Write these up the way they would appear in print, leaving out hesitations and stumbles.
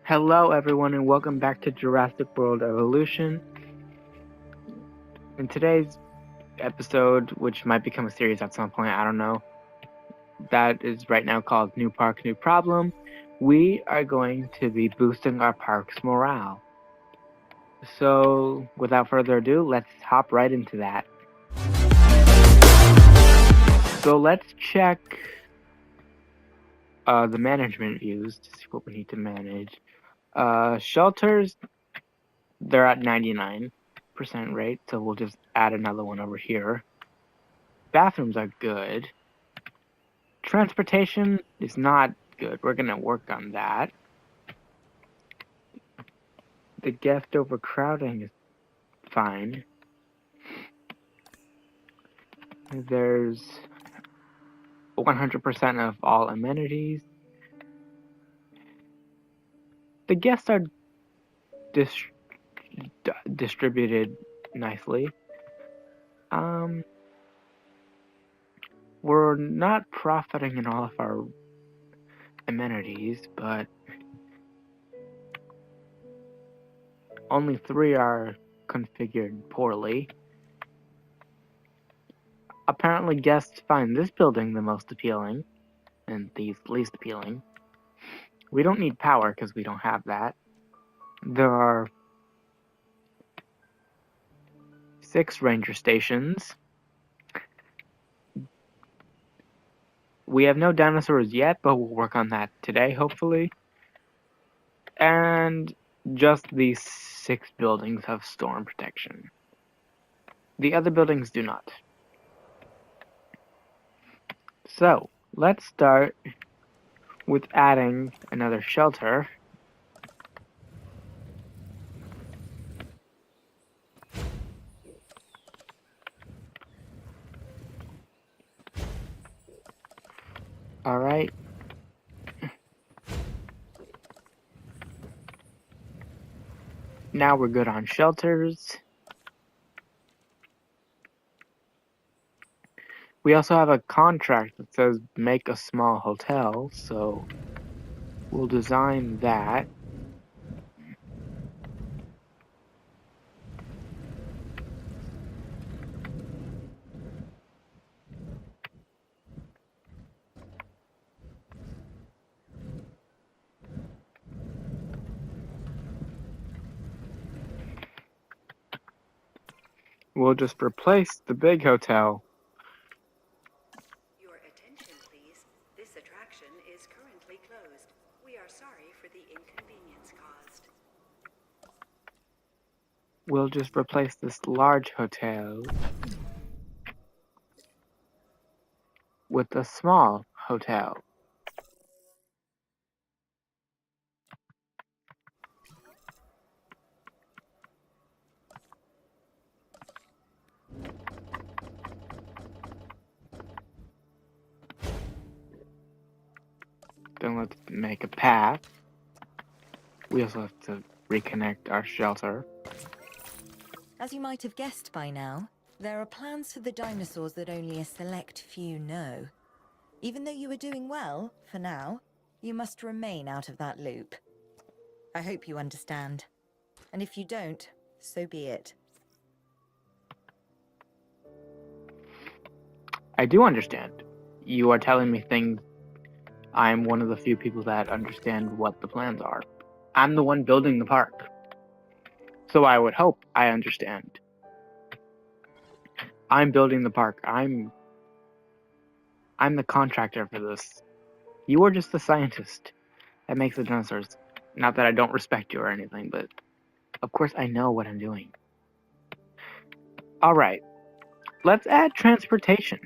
Hello everyone and welcome back to Jurassic World Evolution. In today's episode, which might become a series at some point, I don't know, that is right now called New Park, New Problem, we are going to be boosting our park's morale. So, without further ado, let's hop right into that. So let's check the management views to see what we need to manage. Shelters, they're at 99% rate, so we'll just add another one over here. Bathrooms are good. Transportation is not good. We're gonna work on that. The guest overcrowding is fine. There's 100% of all amenities. The guests are distributed nicely. We're not profiting in all of our amenities, but only 3 are configured poorly. Apparently guests find this building the most appealing, and these least appealing. We don't need power because we don't have that. There are 6 ranger stations. We have no dinosaurs yet, but we'll work on that today, hopefully. And just these 6 buildings have storm protection. The other buildings do not. So, let's start with adding another shelter. Alright. Now we're good on shelters. We also have a contract that says make a small hotel, so we'll design that. We'll just replace the big hotel. Your attention, please. This attraction is currently closed. We are sorry for the inconvenience caused. We'll just replace this large hotel with a small hotel. Then let's make a path. We also have to reconnect our shelter. As you might have guessed by now, there are plans for the dinosaurs that only a select few know. Even though you are doing well, for now, you must remain out of that loop. I hope you understand. And if you don't, so be it. I do understand. You are telling me things. I'm one of the few people that understand what the plans are. I'm the one building the park. So I would hope I understand. I'm building the park. I'm the contractor for this. You are just the scientist that makes the dinosaurs. Not that I don't respect you or anything, but of course I know what I'm doing. Alright, let's add transportation.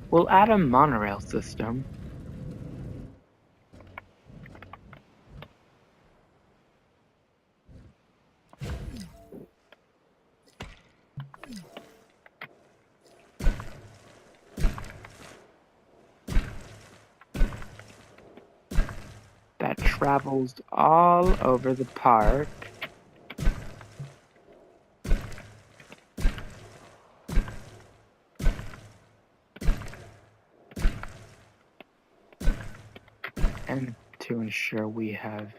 We'll add a monorail system. That travels all over the park. And to ensure we have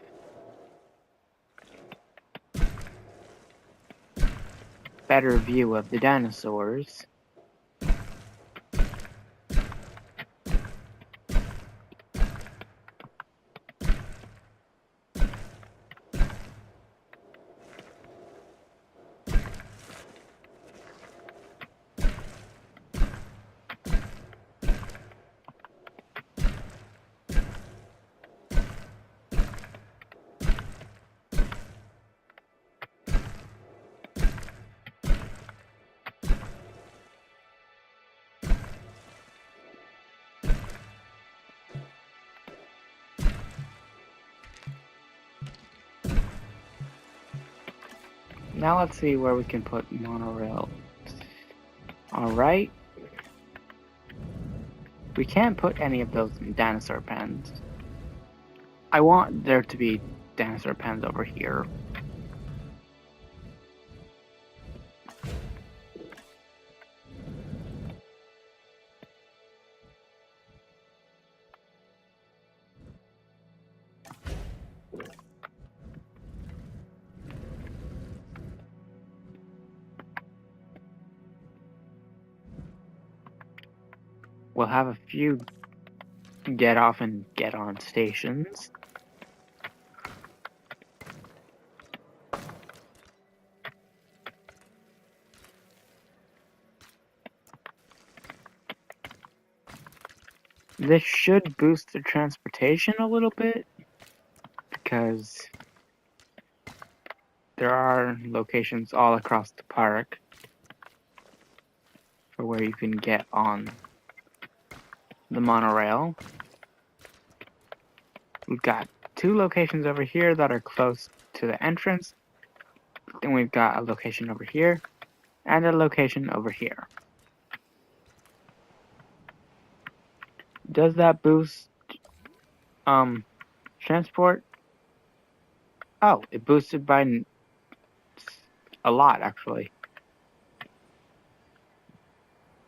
better view of the dinosaurs, now let's see where we can put monorail. Alright. We can't put any of those in dinosaur pens. I want there to be dinosaur pens over here. We'll have a few get off and get on stations. This should boost the transportation a little bit, because there are locations all across the park for where you can get on the monorail. We've got 2 locations over here that are close to the entrance. Then we've got a location over here and a location over here. Does that boost transport? Oh, it boosted by a lot, actually.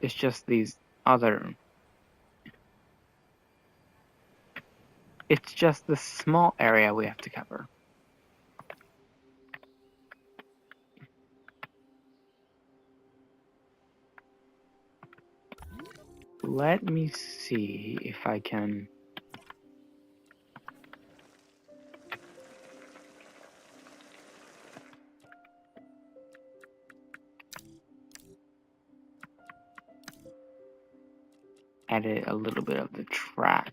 It's just these other... It's just the small area we have to cover. Let me see if I can... edit a little bit of the track.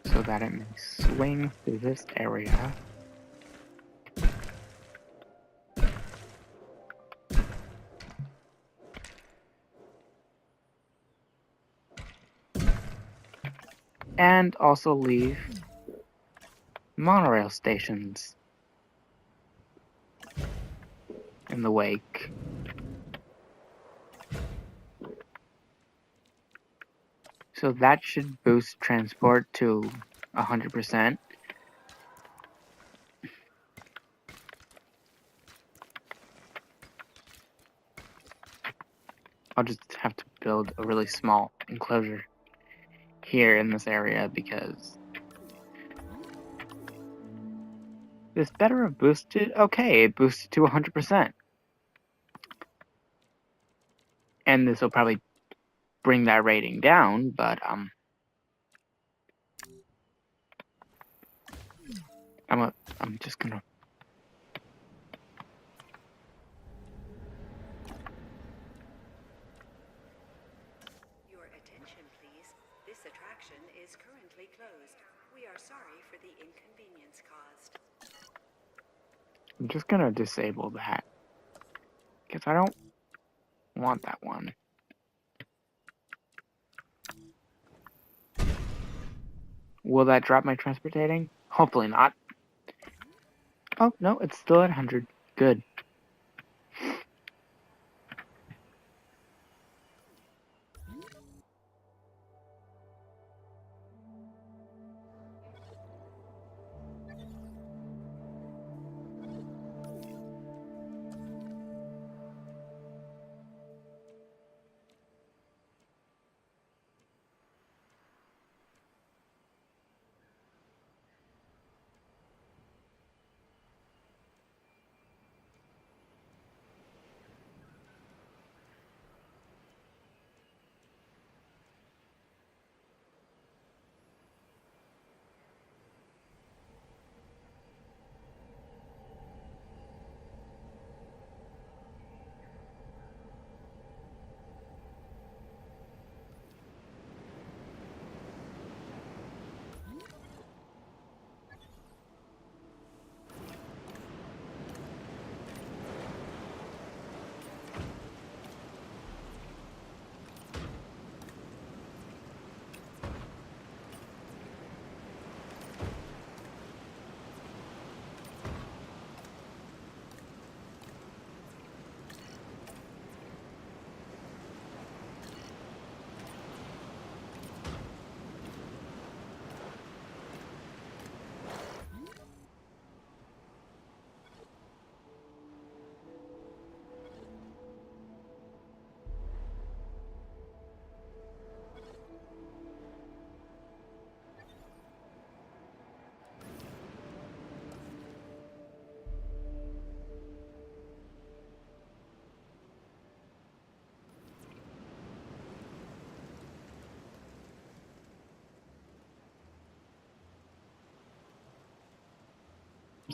So that it may swing through this area. And also leave monorail stations in the wake. So that should boost transport to 100%. I'll just have to build a really small enclosure here in this area because this better have boosted. Okay, it boosted to 100%. And this will probably bring that rating down, but I'm just gonna... Your attention, please. This attraction is currently closed. We are sorry for the inconvenience caused. I'm just gonna disable that because I don't want that one. Will that drop my transportating? Hopefully not. Oh, no, it's still at 100. Good.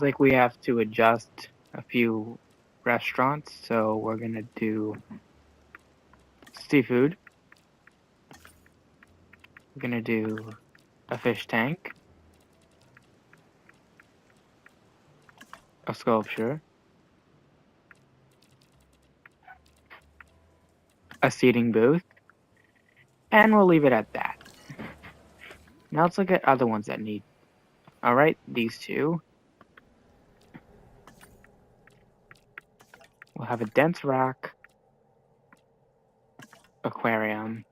like we have to adjust a few restaurants, so we're gonna do seafood. We're gonna do a fish tank, a sculpture, a seating booth, and we'll leave it at that. Now let's look at other ones that need. Alright, these two. We'll have a dense rock, aquarium,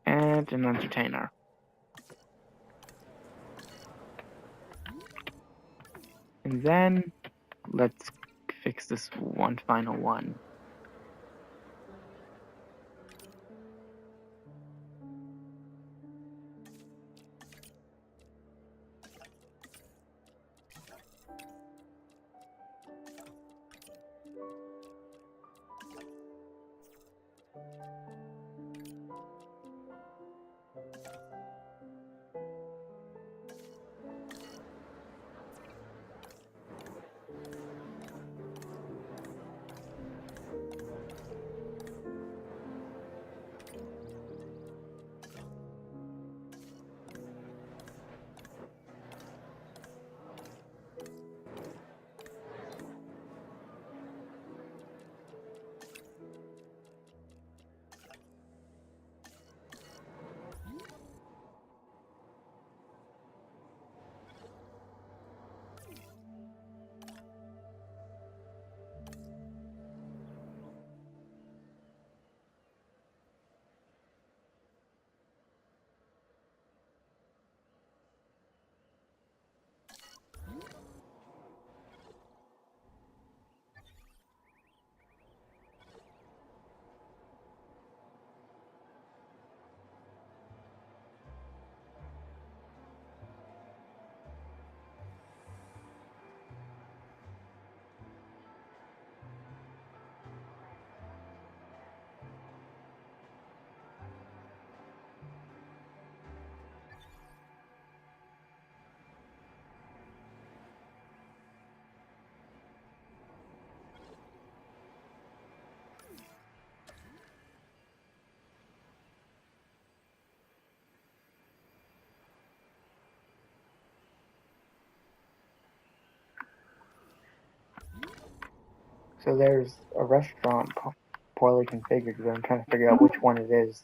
and an entertainer. And then let's fix this one final one. So there's a restaurant poorly configured, but I'm trying to figure out which one it is.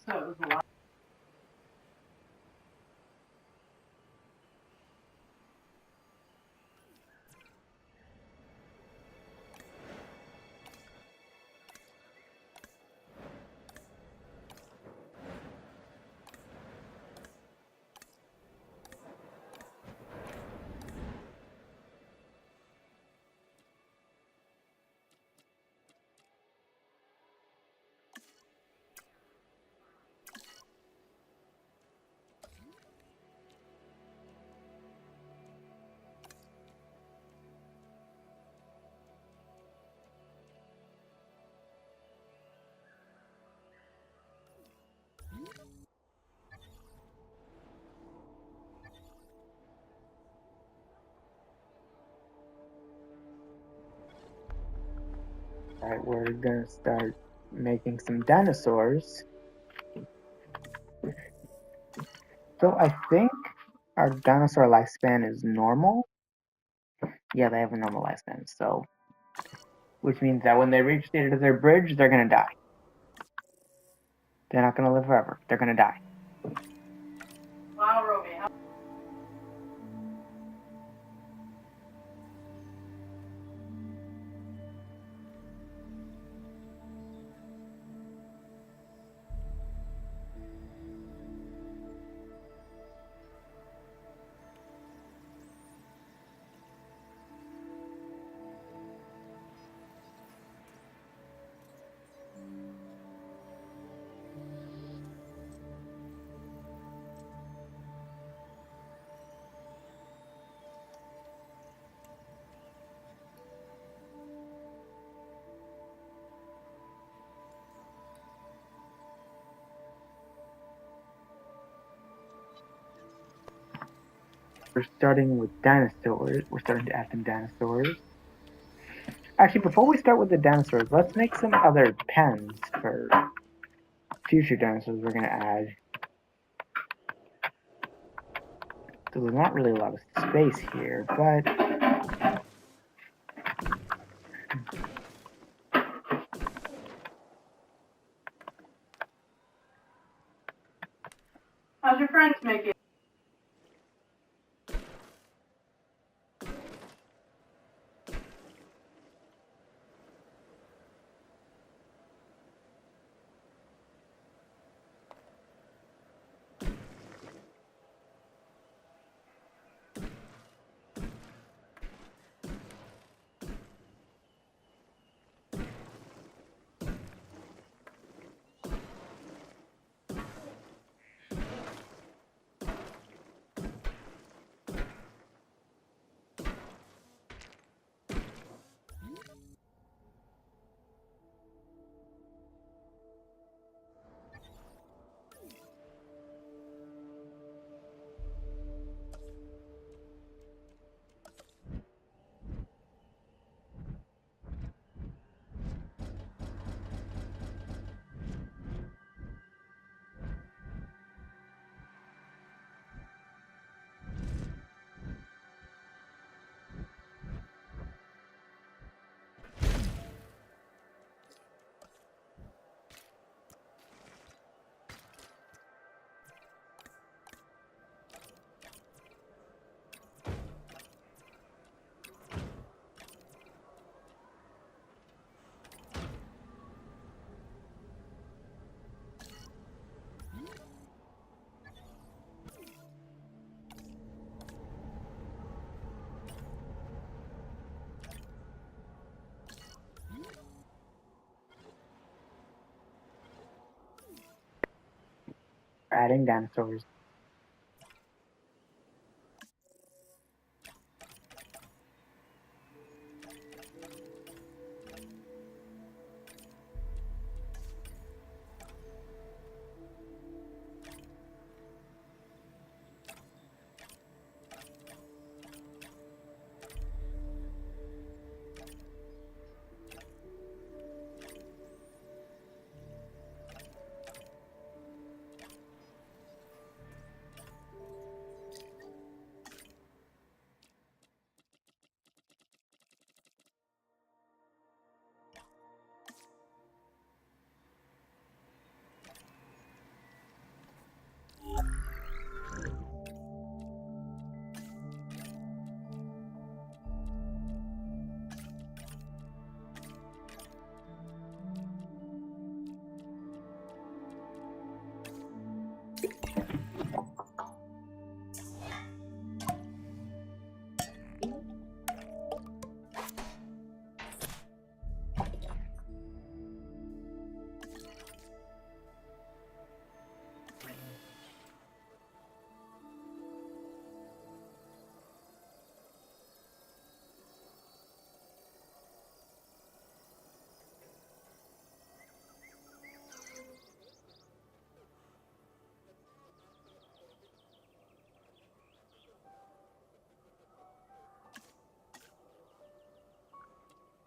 Alright, we're gonna start making some dinosaurs. So I think our dinosaur lifespan is normal. Yeah, they have a normal lifespan, so which means that when they reach the end of their bridge, they're gonna die. They're not gonna live forever. They're gonna die. Wow, Romy. We're starting with dinosaurs. We're starting to add some dinosaurs. Actually, before we start with the dinosaurs, let's make some other pens for future dinosaurs we're going to add. So there's not really a lot of space here, but How's your friends making? adding dinosaurs.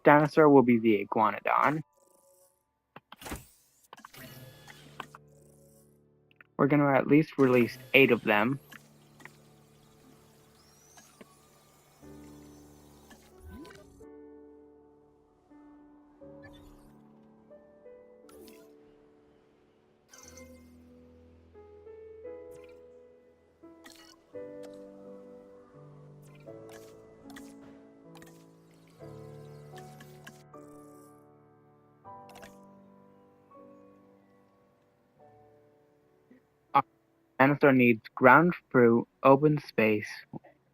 Dinosaur will be the iguanodon. We're going to at least release 8 of them. Our dinosaur needs ground fruit, open space,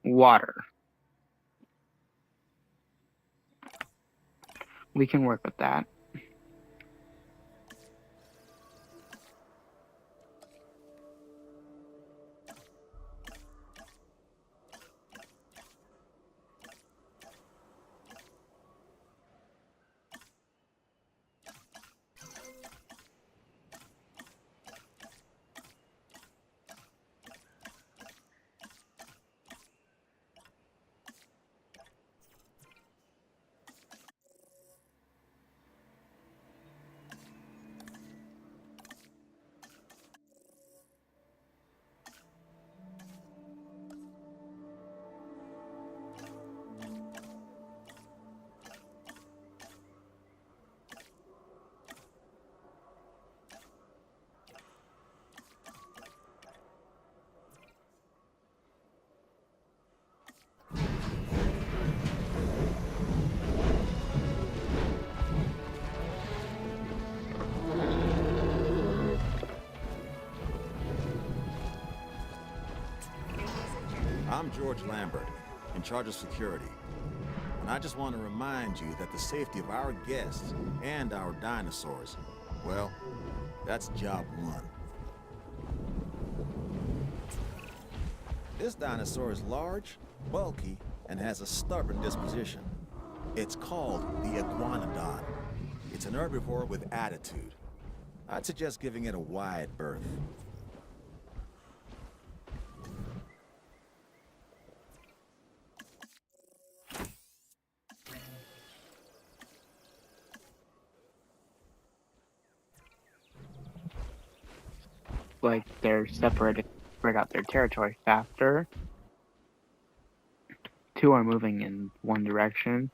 water. We can work with that. I'm George Lambert, in charge of security. And I just want to remind you that the safety of our guests and our dinosaurs, well, that's job one. This dinosaur is large, bulky, and has a stubborn disposition. It's called the iguanodon. It's an herbivore with attitude. I'd suggest giving it a wide berth. Like they're separated, spread out their territory faster. Two are moving in one direction.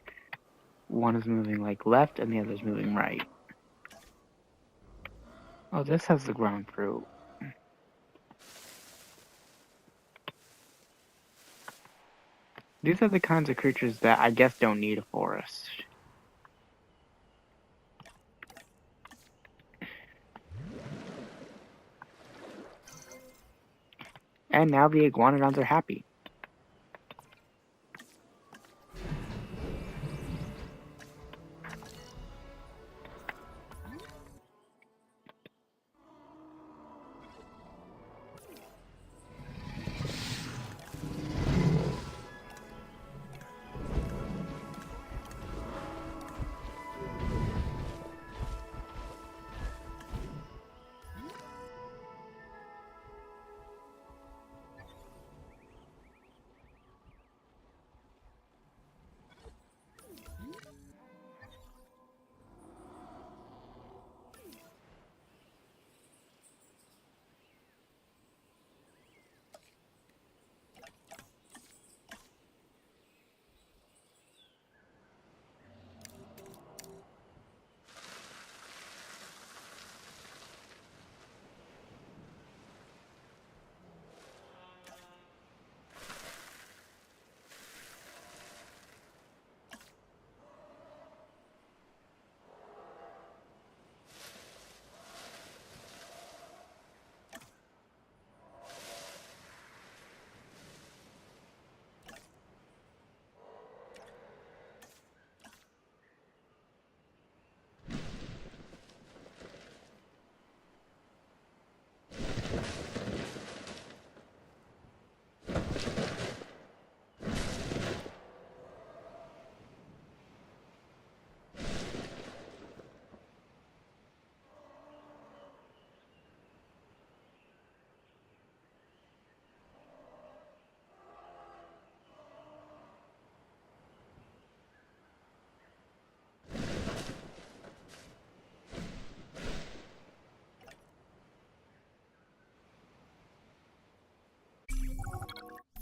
One is moving like left, and the other is moving right. Oh, this has the ground fruit. These are the kinds of creatures that I guess don't need a forest. And now the iguanodons are happy.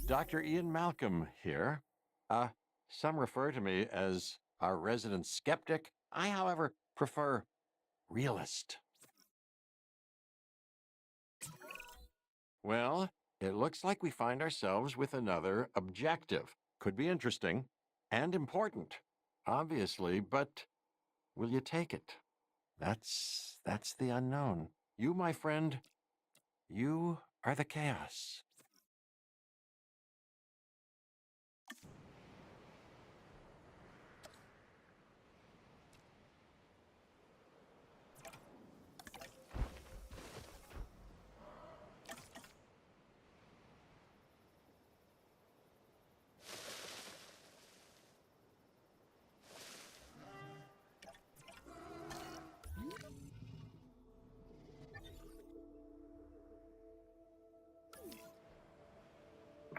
Dr. Ian Malcolm here. Some refer to me as our resident skeptic. I, however, prefer realist. Well, it looks like we find ourselves with another objective. Could be interesting and important, obviously, but will you take it? That's the unknown. You, my friend, you are the chaos.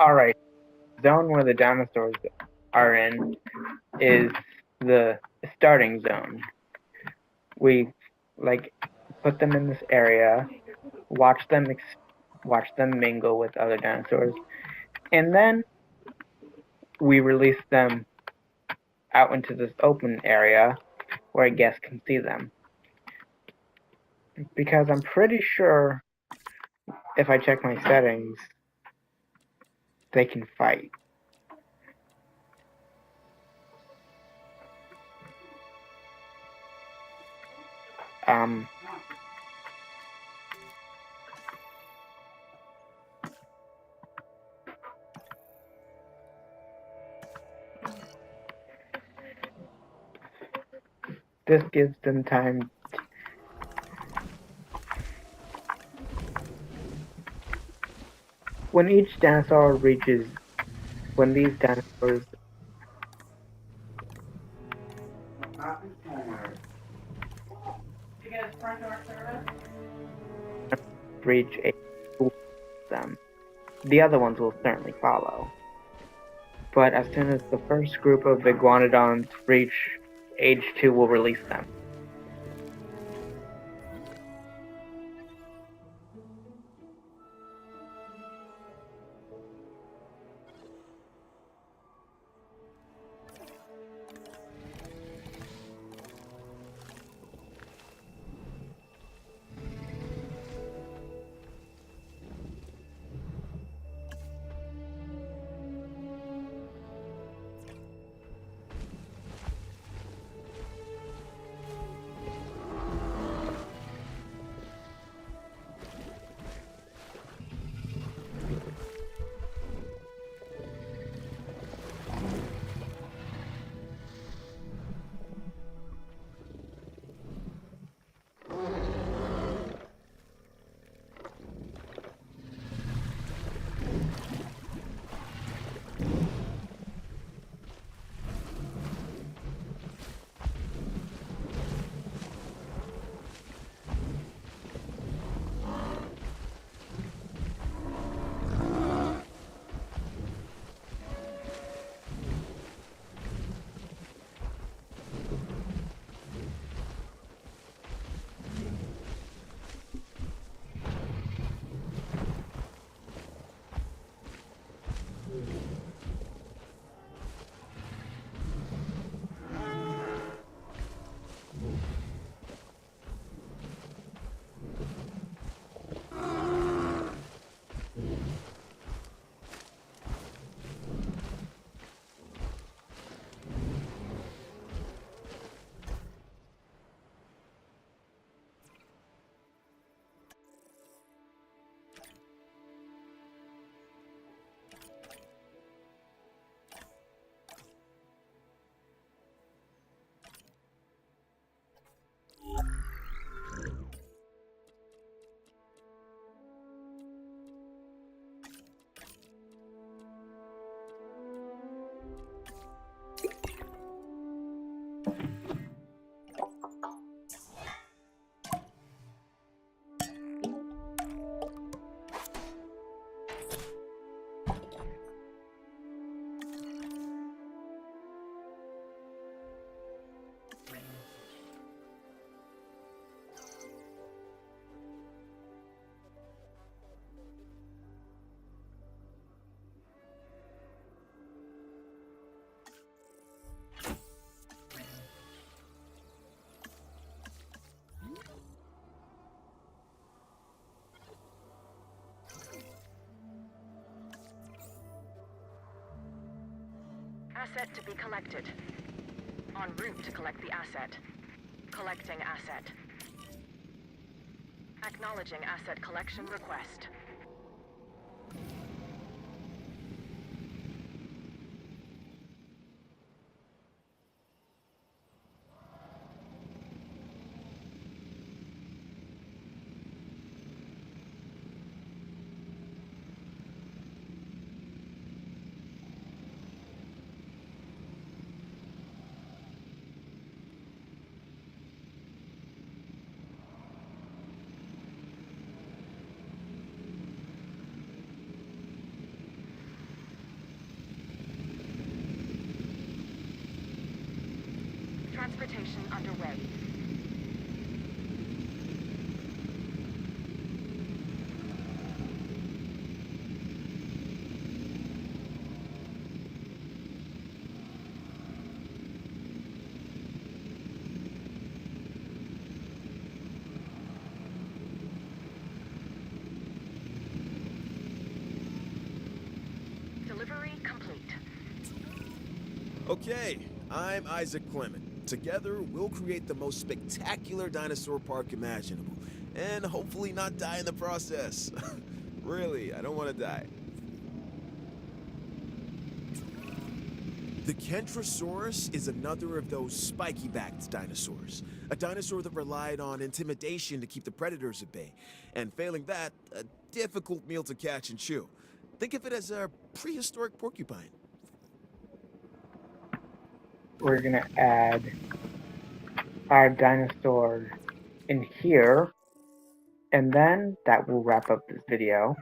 Alright, zone where the dinosaurs are in is the starting zone. We put them in this area, watch them mingle with other dinosaurs, and then we release them out into this open area where a guest can see them. Because I'm pretty sure if I check my settings, they can fight. This gives them time. When each dinosaur reaches, when these dinosaurs You guys front door service? reach age 2 of them, the other ones will certainly follow. But as soon as the first group of iguanodons reach age 2, we'll release them. Asset to be collected. En route to collect the asset. Collecting asset. Acknowledging asset collection request. Transportation underway. Delivery complete. Okay, I'm Isaac Clement. Together, we'll create the most spectacular dinosaur park imaginable, and hopefully not die in the process. Really, I don't want to die. The Kentrosaurus is another of those spiky-backed dinosaurs. A dinosaur that relied on intimidation to keep the predators at bay. And failing that, a difficult meal to catch and chew. Think of it as a prehistoric porcupine. We're gonna add our dinosaur in here, and then that will wrap up this video.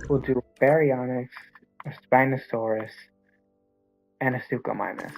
We'll do Baryonyx, a Spinosaurus, and a Suchomimus.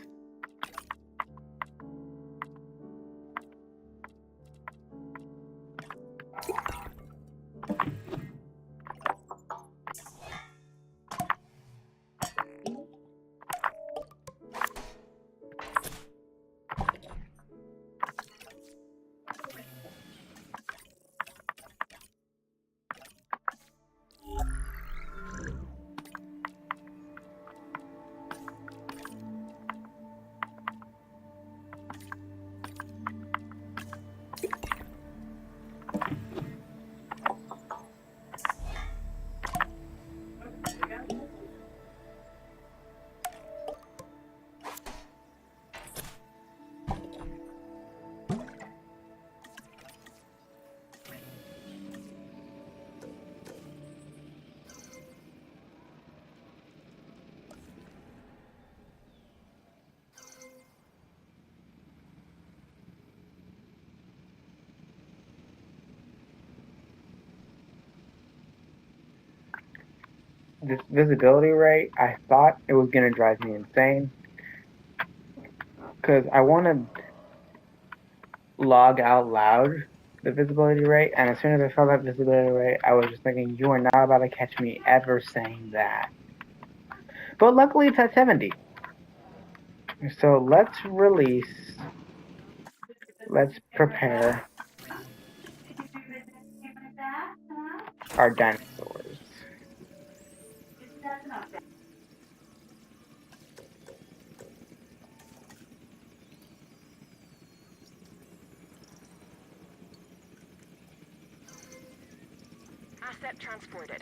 This visibility rate, I thought it was gonna drive me insane, because I want to log out loud the visibility rate, and as soon as I saw that visibility rate, I was just thinking, you are not about to catch me ever saying that. But luckily it's at 70. So let's prepare our dinosaurs. Asset transported.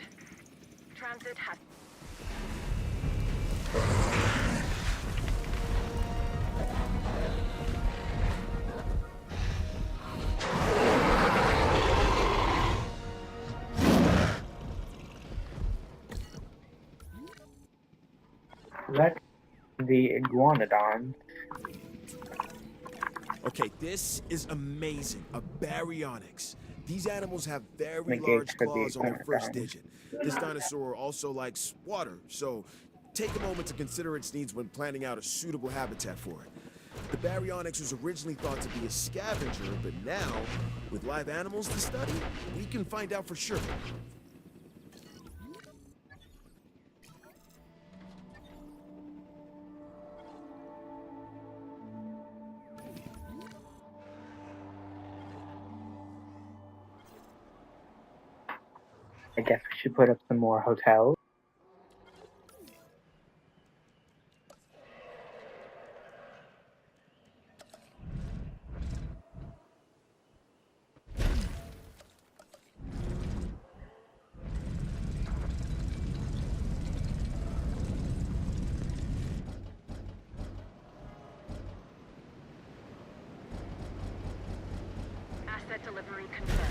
Transit has... Let the iguanodon. Okay, this is amazing. A baryonyx. These animals have very Negate large for the claws on their first iguanodon. digit. This dinosaur also likes water, so take a moment to consider its needs when planning out a suitable habitat for it. The baryonyx was originally thought to be a scavenger, but now, with live animals to study, we can find out for sure. I guess we should put up some more hotels. Asset delivery confirmed.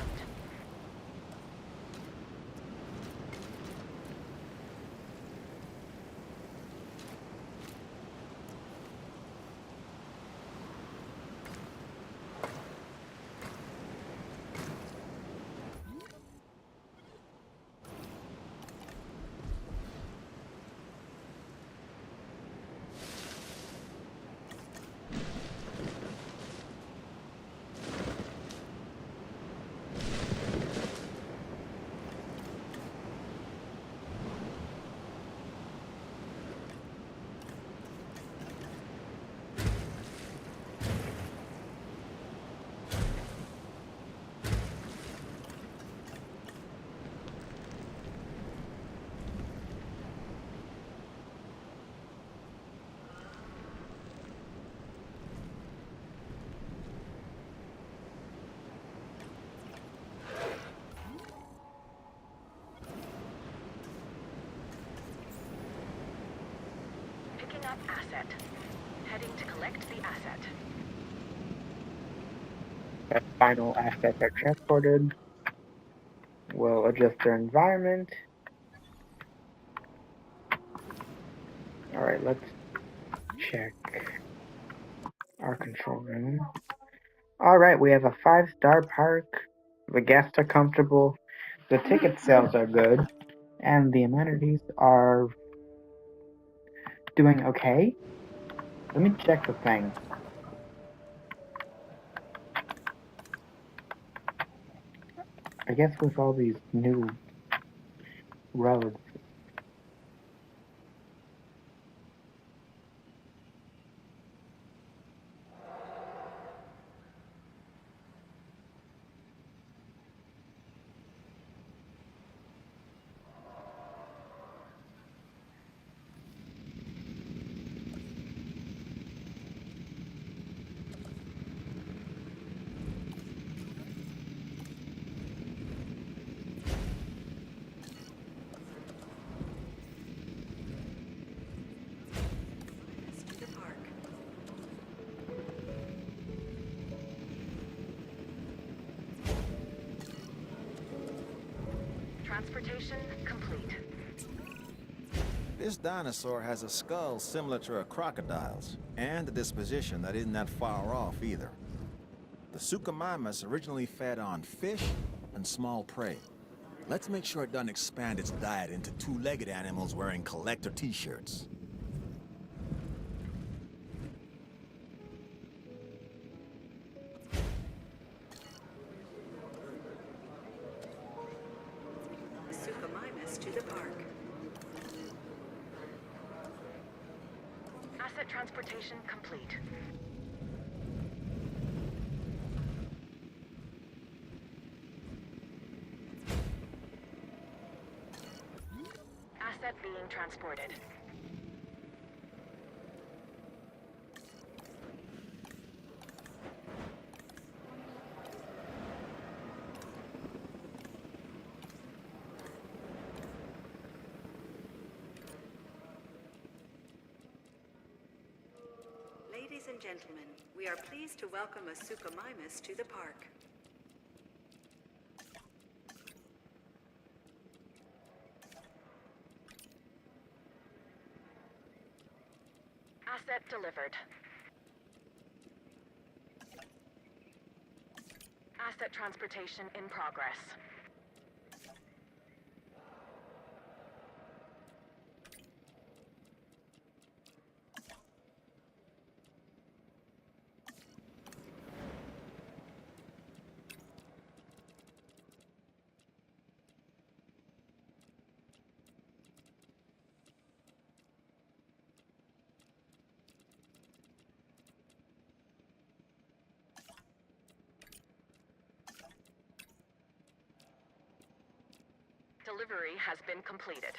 up asset. Heading to collect the asset. The final assets are transported. We'll adjust their environment. Alright, let's check our control room. Alright, we have a 5-star park. The guests are comfortable. The ticket sales are good. And the amenities are doing okay. Let me check the thing. I guess with all these new roads. To the park. Transportation complete. This dinosaur has a skull similar to a crocodile's, and a disposition that isn't that far off either. The Suchomimus originally fed on fish and small prey. Let's make sure it doesn't expand its diet into two-legged animals wearing collector t-shirts. Suchomimus to the park. Asset transportation complete. Asset being transported. Ladies and gentlemen, we are pleased to welcome a Suchomimus to the park. Asset delivered. Asset transportation in progress. Delivery has been completed.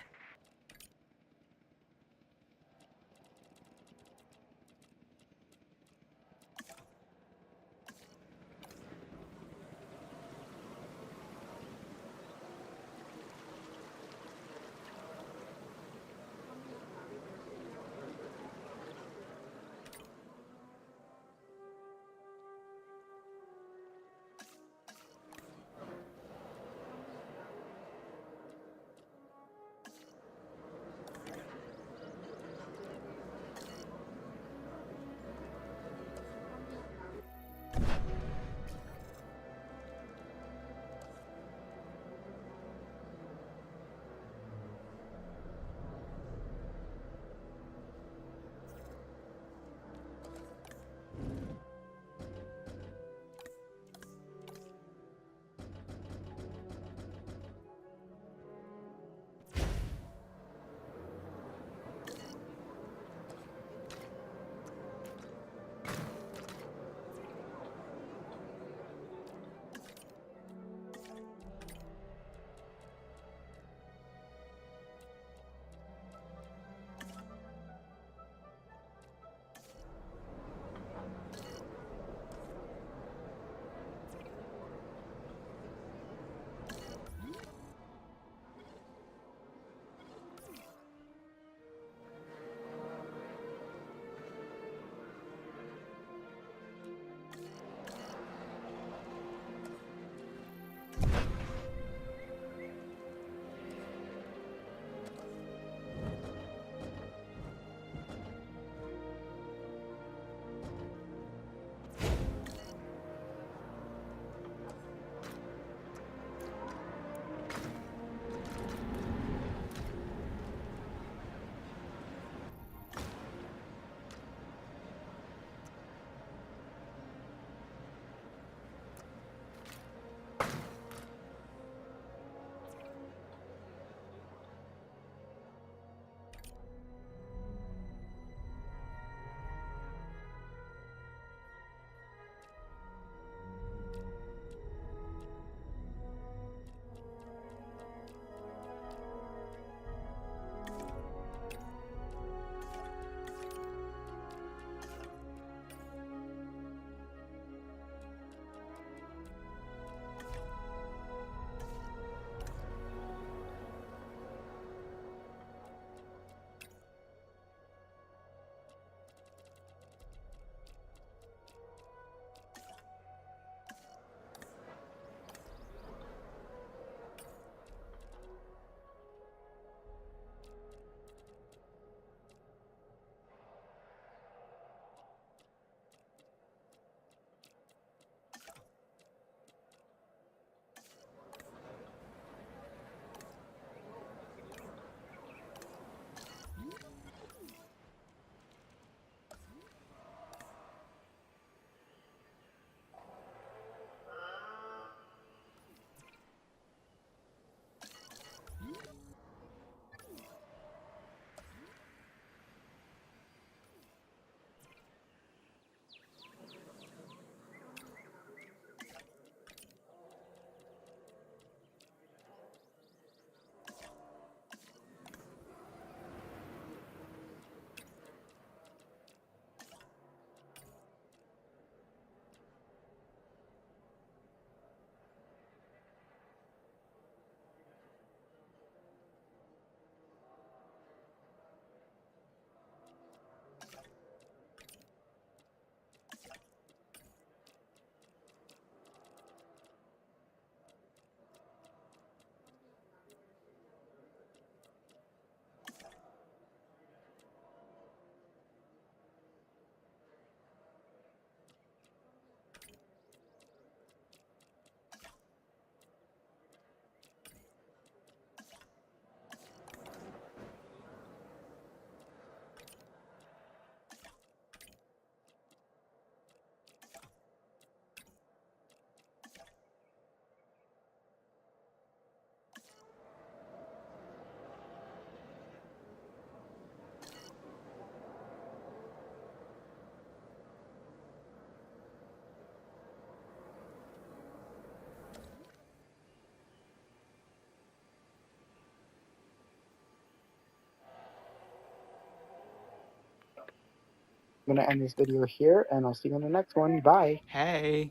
I'm going to end this video here, and I'll see you in the next one. Bye. Hey,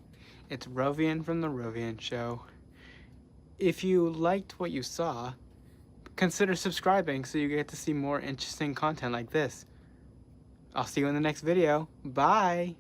it's Rovian from The Rovian Show. If you liked what you saw, consider subscribing so you get to see more interesting content like this. I'll see you in the next video. Bye!